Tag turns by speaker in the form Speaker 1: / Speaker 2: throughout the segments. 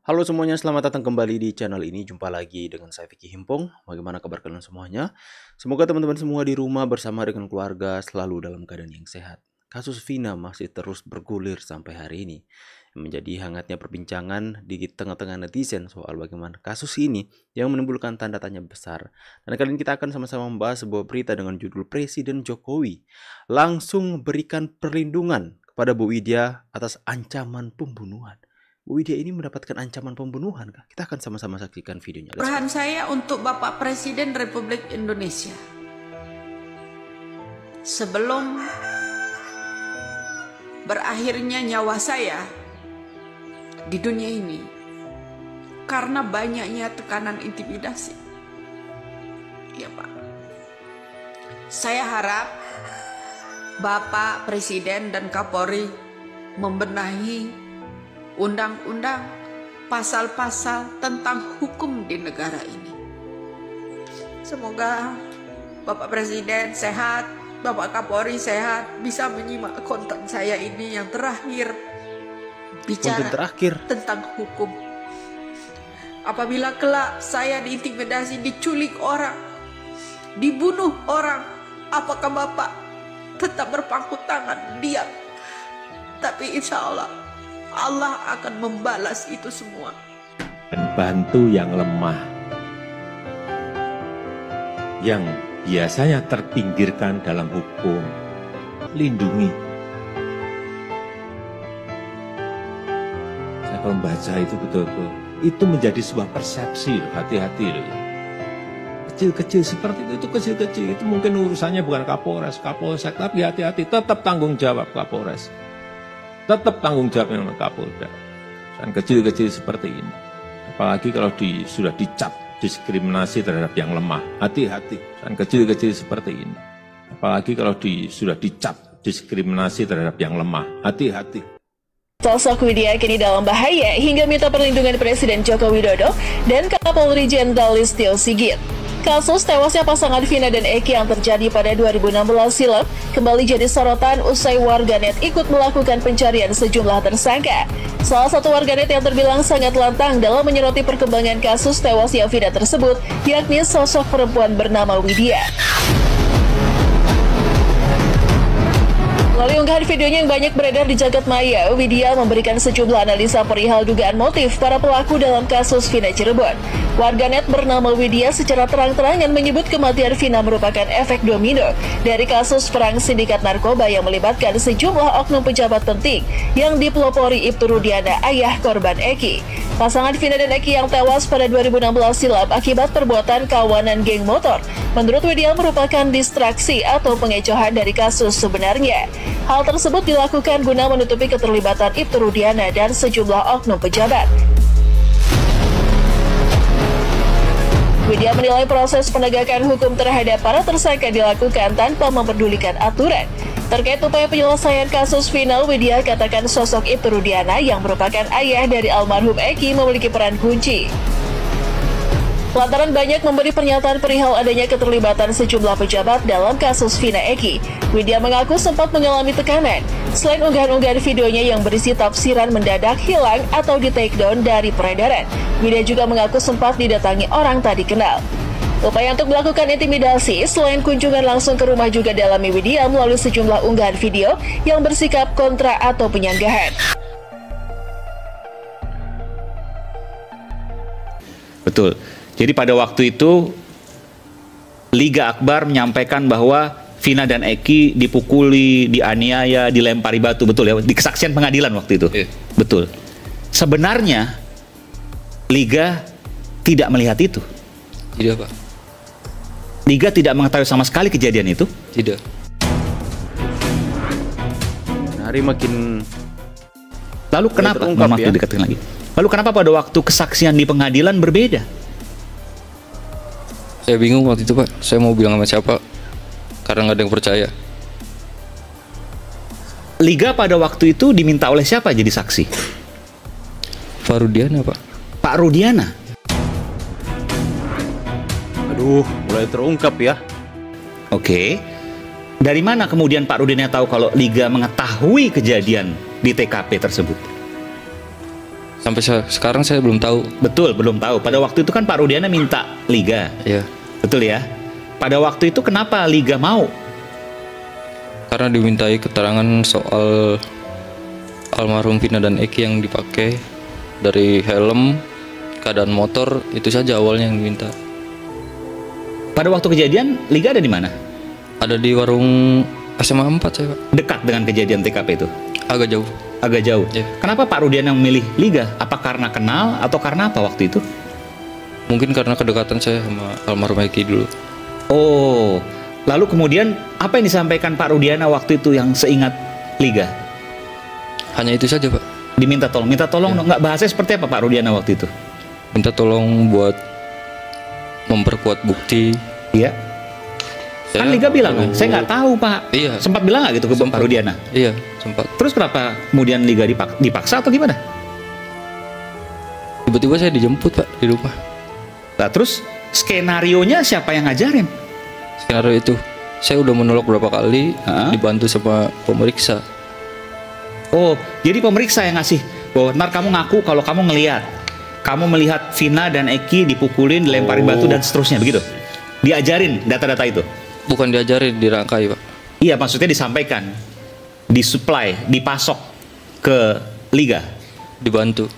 Speaker 1: Halo semuanya, selamat datang kembali di channel ini. Jumpa lagi dengan saya Vicky Himpong. Bagaimana kabar kalian semuanya? Semoga teman-teman semua di rumah bersama dengan keluarga selalu dalam keadaan yang sehat. Kasus Vina masih terus bergulir sampai hari ini, menjadi hangatnya perbincangan di tengah-tengah netizen soal bagaimana kasus ini yang menimbulkan tanda tanya besar. Dan kali ini kita akan sama-sama membahas sebuah berita dengan judul Presiden Jokowi langsung berikan perlindungan kepada Bu Widya atas ancaman pembunuhan. Bu Widya ini mendapatkan ancaman pembunuhan, kah? Kita akan sama-sama saksikan videonya.
Speaker 2: Peran saya untuk Bapak Presiden Republik Indonesia. Sebelum berakhirnya nyawa saya di dunia ini, karena banyaknya tekanan intimidasi. Ya Pak. Saya harap Bapak Presiden dan Kapolri membenahi undang-undang, pasal-pasal tentang hukum di negara ini. Semoga Bapak Presiden sehat, Bapak Kapolri sehat, bisa menyimak konten saya ini yang terakhir, bicara tentang hukum. Apabila kelak saya diintimidasi, diculik orang, dibunuh orang, apakah Bapak tetap berpangku tangan, diam? Tapi insya Allah akan membalas itu semua.
Speaker 3: Dan bantu yang lemah, yang biasanya terpinggirkan dalam hukum, lindungi. Saya kalau membaca itu betul-betul, itu menjadi sebuah persepsi, hati-hati loh ya. Kecil-kecil seperti itu kecil-kecil, itu mungkin urusannya bukan Kapolres, Kapolsek, tapi hati-hati, tetap tanggung jawab Kapolres. Tetap tanggung jawab yang Kapolda. Dan kecil-kecil seperti ini. Apalagi kalau sudah dicap diskriminasi terhadap yang lemah. Hati-hati. Dan kecil-kecil seperti ini. Apalagi kalau sudah dicap diskriminasi terhadap yang lemah. Hati-hati.
Speaker 4: Sosok Widya kini dalam bahaya hingga minta perlindungan Presiden Joko Widodo dan Kapolri Jenderal Listio Sigit. Kasus tewasnya pasangan Vina dan Eki yang terjadi pada 2016 silam kembali jadi sorotan usai warganet ikut melakukan pencarian sejumlah tersangka. Salah satu warganet yang terbilang sangat lantang dalam menyoroti perkembangan kasus tewasnya Vina tersebut yakni sosok perempuan bernama Widya. Melalui unggahan videonya yang banyak beredar di jagat maya, Widya memberikan sejumlah analisa perihal dugaan motif para pelaku dalam kasus Vina Cirebon. Warganet bernama Widya secara terang-terangan menyebut kematian Vina merupakan efek domino dari kasus perang sindikat narkoba yang melibatkan sejumlah oknum pejabat penting yang dipelopori Ibtu Rudiana, ayah korban Eki. Pasangan Vina dan Eki yang tewas pada 2016 silam akibat perbuatan kawanan geng motor, menurut Widya merupakan distraksi atau pengecohan dari kasus sebenarnya. Hal tersebut dilakukan guna menutupi keterlibatan Ibtu Rudiana dan sejumlah oknum pejabat. Widya menilai proses penegakan hukum terhadap para tersangka dilakukan tanpa memperdulikan aturan. Terkait upaya penyelesaian kasus Vina, Widya katakan sosok Ibtu Rudiana yang merupakan ayah dari almarhum Eki memiliki peran kunci. Lantaran banyak memberi pernyataan perihal adanya keterlibatan sejumlah pejabat dalam kasus Vina Eki, Widya mengaku sempat mengalami tekanan. Selain unggahan-unggahan videonya yang berisi tafsiran mendadak hilang atau di-take-down dari peredaran, Widya juga mengaku sempat didatangi orang tak dikenal. Upaya untuk melakukan intimidasi selain kunjungan langsung ke rumah juga dialami Widya melalui sejumlah unggahan video yang bersikap kontra atau penyanggahan.
Speaker 5: Betul. Jadi pada waktu itu Liga Akbar menyampaikan bahwa Vina dan Eki dipukuli, dianiaya, dilempari batu, betul ya? Di kesaksian pengadilan waktu itu. Betul. Sebenarnya Liga tidak melihat itu.
Speaker 6: Tidak, Pak.
Speaker 5: Liga tidak mengetahui sama sekali kejadian itu.
Speaker 6: Tidak.
Speaker 1: Hari makin
Speaker 5: Lalu kenapa?
Speaker 1: Maaf ya.
Speaker 5: Dikatakan lagi. Lalu kenapa pada waktu kesaksian di pengadilan berbeda?
Speaker 6: Saya bingung waktu itu, Pak. Saya mau bilang sama siapa karena nggak ada yang percaya.
Speaker 5: Liga pada waktu itu diminta oleh siapa jadi saksi?
Speaker 6: Pak Rudiana, Pak.
Speaker 5: Pak Rudiana.
Speaker 1: Aduh, mulai terungkap ya.
Speaker 5: Oke. Dari mana kemudian Pak Rudiana tahu kalau Liga mengetahui kejadian di TKP tersebut?
Speaker 6: Sampai sekarang saya belum tahu.
Speaker 5: Betul, belum tahu. Pada waktu itu kan Pak Rudiana minta Liga.
Speaker 6: Iya.
Speaker 5: Betul ya? Pada waktu itu kenapa Liga mau?
Speaker 6: Karena dimintai keterangan soal almarhum Vina dan Eki yang dipakai, dari helm, keadaan motor, itu saja awalnya yang diminta.
Speaker 5: Pada waktu kejadian Liga ada di mana?
Speaker 6: Ada di warung SMA 4 saya, Pak.
Speaker 5: Dekat dengan kejadian TKP itu?
Speaker 6: Agak jauh.
Speaker 5: Agak jauh.
Speaker 6: Iya.
Speaker 5: Kenapa Pak Rudiana memilih Liga? Apa karena kenal atau karena apa waktu itu?
Speaker 6: Mungkin karena kedekatan saya sama almarhum Eki dulu.
Speaker 5: Oh, lalu kemudian apa yang disampaikan Pak Rudiana waktu itu yang seingat Liga?
Speaker 6: Hanya itu saja, Pak.
Speaker 5: Diminta tolong, minta tolong dong. Nggak, bahasanya seperti apa Pak Rudiana waktu itu?
Speaker 6: Minta tolong buat memperkuat bukti.
Speaker 5: Iya. Kan Liga bilang kan, saya nggak tahu Pak.
Speaker 6: Iya.
Speaker 5: Sempat bilang nggak gitu ke Pak Rudiana?
Speaker 6: Iya, sempat.
Speaker 5: Terus kenapa kemudian Liga dipaksa atau gimana?
Speaker 6: Tiba-tiba saya dijemput, Pak, di rumah.
Speaker 5: Nah, terus skenarionya siapa yang ngajarin?
Speaker 6: Skenario itu saya udah menolak berapa kali, dibantu sama pemeriksa.
Speaker 5: Oh, jadi pemeriksa yang ngasih. Oh, ntar kamu ngaku kalau kamu melihat Vina dan Eki dipukulin, dilempari batu dan seterusnya, begitu? Diajarin data-data itu?
Speaker 6: Bukan diajarin, dirangkai, Pak.
Speaker 5: Iya, maksudnya disampaikan, disuplai, dipasok ke Liga.
Speaker 6: Dibantu.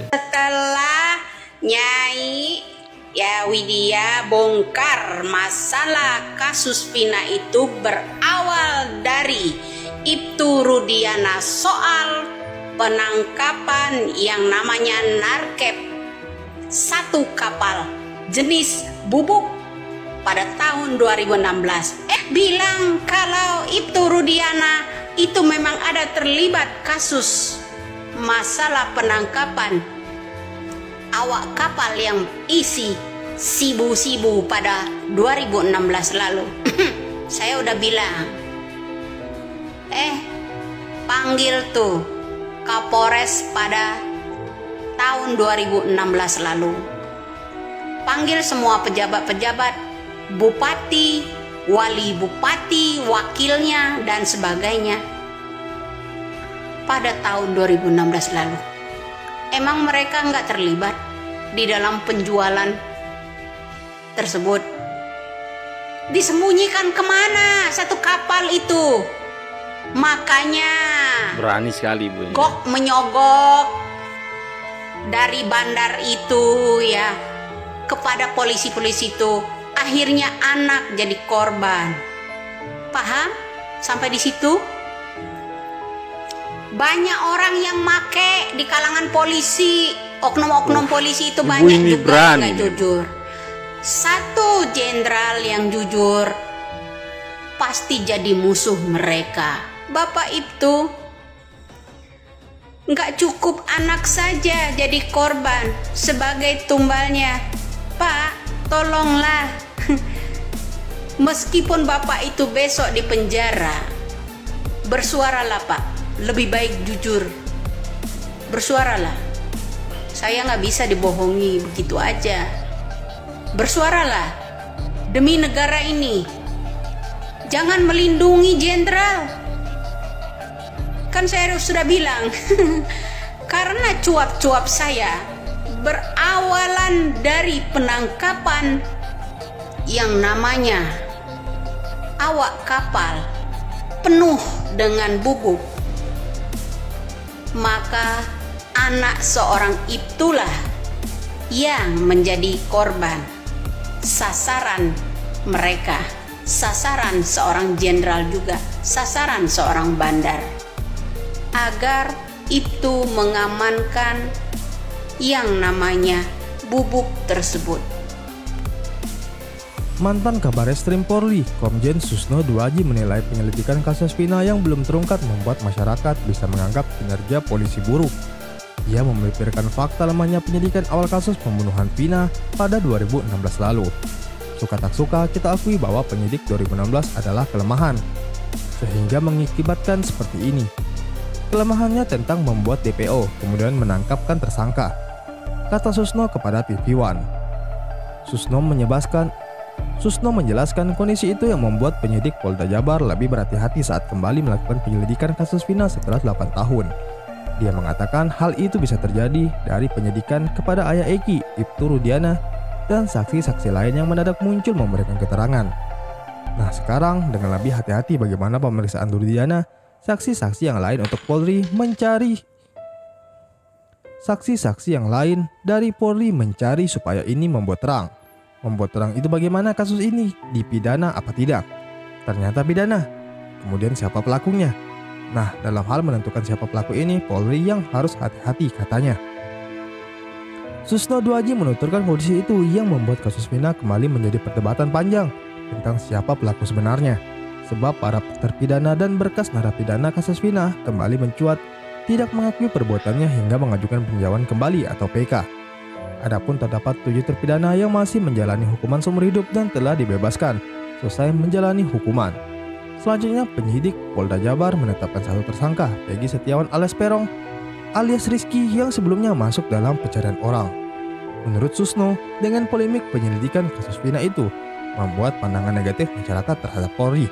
Speaker 2: Setelah Nyai Widya bongkar masalah kasus Vina itu berawal dari Ibtu Rudiana soal penangkapan yang namanya narkep satu kapal jenis bubuk pada tahun 2016. Bilang kalau Ibtu Rudiana itu memang ada terlibat kasus masalah penangkapan awak kapal yang isi sibu-sibu pada 2016 lalu. Saya udah bilang, panggil tuh Kapolres pada tahun 2016 lalu. Panggil semua pejabat-pejabat, bupati, wali bupati, wakilnya, dan sebagainya pada tahun 2016 lalu. Emang mereka nggak terlibat di dalam penjualan tersebut? Disembunyikan kemana satu kapal itu? Makanya
Speaker 7: berani sekali, Bu.
Speaker 2: Gok menyogok dari bandar itu ya kepada polisi-polisi itu. Akhirnya anak jadi korban. Paham? Sampai di situ? Banyak orang yang make di kalangan polisi, oknum-oknum polisi itu banyak juga nggak jujur. Satu jenderal yang jujur pasti jadi musuh mereka. Bapak itu nggak cukup anak saja jadi korban sebagai tumbalnya. Pak, tolonglah. Meskipun bapak itu besok di penjara, bersuaralah Pak. Lebih baik jujur. Bersuaralah. Saya nggak bisa dibohongi begitu aja. Bersuaralah demi negara ini. Jangan melindungi jenderal. Kan saya sudah bilang, karena cuap-cuap saya berawalan dari penangkapan yang namanya awak kapal penuh dengan bubuk. Maka anak seorang itulah yang menjadi korban sasaran mereka, sasaran seorang jenderal juga, sasaran seorang bandar, agar itu mengamankan yang namanya bubuk tersebut.
Speaker 8: Mantan Kabareskrim Polri, Komjen Susno Duaji menilai penyelidikan kasus Vina yang belum terungkap membuat masyarakat bisa menganggap kinerja polisi buruk. Ia memikirkan fakta lemahnya penyidikan awal kasus pembunuhan Vina pada 2016 lalu. Suka tak suka, kita akui bahwa penyidik 2016 adalah kelemahan, sehingga mengakibatkan seperti ini. Kelemahannya tentang membuat DPO, kemudian menangkapkan tersangka, kata Susno kepada TV One. Susno menjelaskan kondisi itu yang membuat penyidik Polda Jabar lebih berhati-hati saat kembali melakukan penyelidikan kasus Vina setelah 8 tahun. Dia mengatakan hal itu bisa terjadi dari penyidikan kepada ayah Eki, Ibtu Rudiana, dan saksi-saksi lain yang mendadak muncul memberikan keterangan. Nah sekarang dengan lebih hati-hati bagaimana pemeriksaan Rudiana, saksi-saksi yang lain untuk Polri mencari supaya ini membuat terang. Membuat terang itu bagaimana kasus ini, dipidana apa tidak. Ternyata pidana. Kemudian siapa pelakunya? Nah, dalam hal menentukan siapa pelaku ini, Polri yang harus hati-hati katanya. Susno Duaji menuturkan kondisi itu yang membuat kasus Vina kembali menjadi perdebatan panjang tentang siapa pelaku sebenarnya. Sebab para terpidana dan berkas narapidana kasus Vina kembali mencuat tidak mengakui perbuatannya hingga mengajukan peninjauan kembali atau PK. Adapun terdapat 7 terpidana yang masih menjalani hukuman seumur hidup dan telah dibebaskan selesai menjalani hukuman. Selanjutnya, penyidik Polda Jabar menetapkan satu tersangka, Peggy Setiawan alias Peron, alias Rizky yang sebelumnya masuk dalam pencarian orang. Menurut Susno, dengan polemik penyelidikan kasus Vina itu membuat pandangan negatif masyarakat terhadap Polri.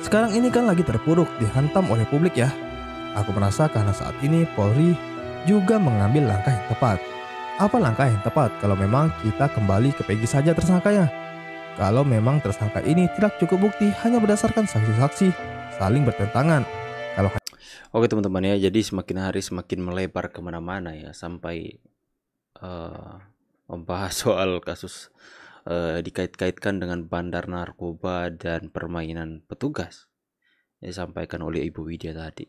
Speaker 8: Sekarang ini kan lagi terpuruk dihantam oleh publik ya. Aku merasa karena saat ini Polri juga mengambil langkah yang tepat. Apa langkah yang tepat kalau memang kita kembali ke Peggy saja tersangkanya? Kalau memang tersangka ini tidak cukup bukti hanya berdasarkan saksi-saksi saling bertentangan.
Speaker 1: Oke teman-teman ya, jadi semakin hari semakin melebar kemana-mana ya, sampai membahas soal kasus dikait-kaitkan dengan bandar narkoba dan permainan petugas yang disampaikan oleh Ibu Widya tadi.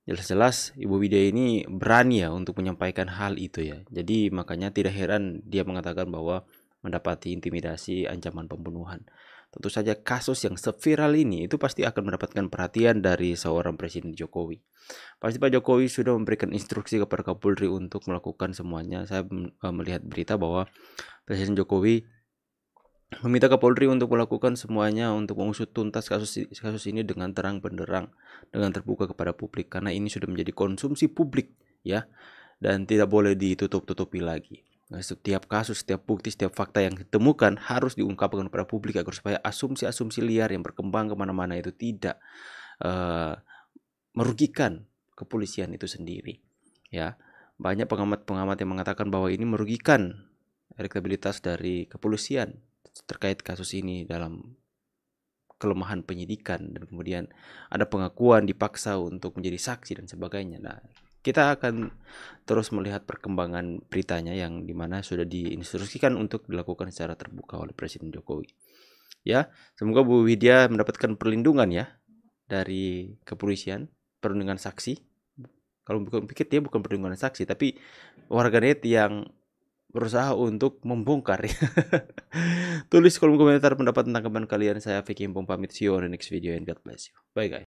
Speaker 1: Jelas-jelas Ibu Widya ini berani ya untuk menyampaikan hal itu ya. Jadi makanya tidak heran dia mengatakan bahwa mendapati intimidasi, ancaman pembunuhan. Tentu saja kasus yang seviral ini itu pasti akan mendapatkan perhatian dari seorang Presiden Jokowi. Pasti Pak Jokowi sudah memberikan instruksi kepada Kapolri untuk melakukan semuanya. Saya melihat berita bahwa Presiden Jokowi meminta Kapolri untuk melakukan semuanya untuk mengusut tuntas kasus ini dengan terang benderang, dengan terbuka kepada publik, karena ini sudah menjadi konsumsi publik ya, dan tidak boleh ditutup-tutupi lagi. Nah, setiap kasus, setiap bukti, setiap fakta yang ditemukan harus diungkapkan kepada publik agar supaya asumsi-asumsi liar yang berkembang kemana-mana itu tidak merugikan kepolisian itu sendiri. Ya, banyak pengamat-pengamat yang mengatakan bahwa ini merugikan elektabilitas dari kepolisian terkait kasus ini dalam kelemahan penyidikan, dan kemudian ada pengakuan dipaksa untuk menjadi saksi dan sebagainya. Nah, kita akan terus melihat perkembangan beritanya yang dimana sudah diinstruksikan untuk dilakukan secara terbuka oleh Presiden Jokowi. Ya, semoga Bu Widya mendapatkan perlindungan ya dari kepolisian, perlindungan saksi. Kalau pikir dia bukan perlindungan saksi, tapi warganet yang berusaha untuk membongkar. Tulis kolom komentar pendapat tentang kalian. Saya Vicky Himpong pamit. See you on the next video and God bless you. Bye guys.